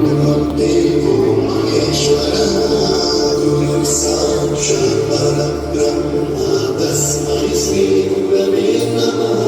देवो महेश्वरः गुरुः साक्षात् परब्रह्म तस्मै श्री गुरवे नमः।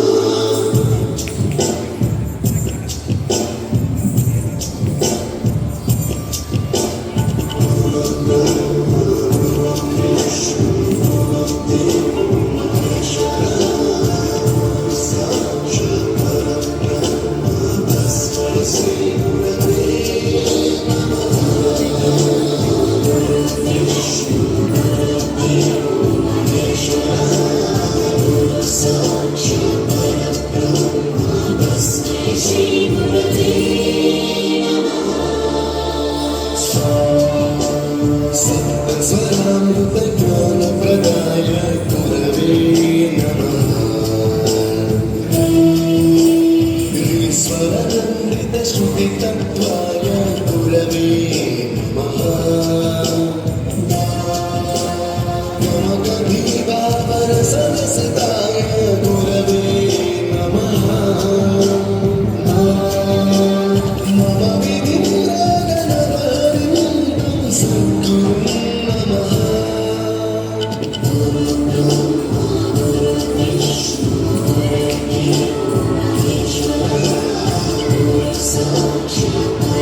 ज्ञानप्रदाय गुरवे नमः। ईश्वरामृतश्रुतितत्त्वाय गुरवे नमः। गमगभीवापरसरसिताय गुरवे नमः। मम विधिपुराणनवनितं सद्गुरुं नमः। Sakshat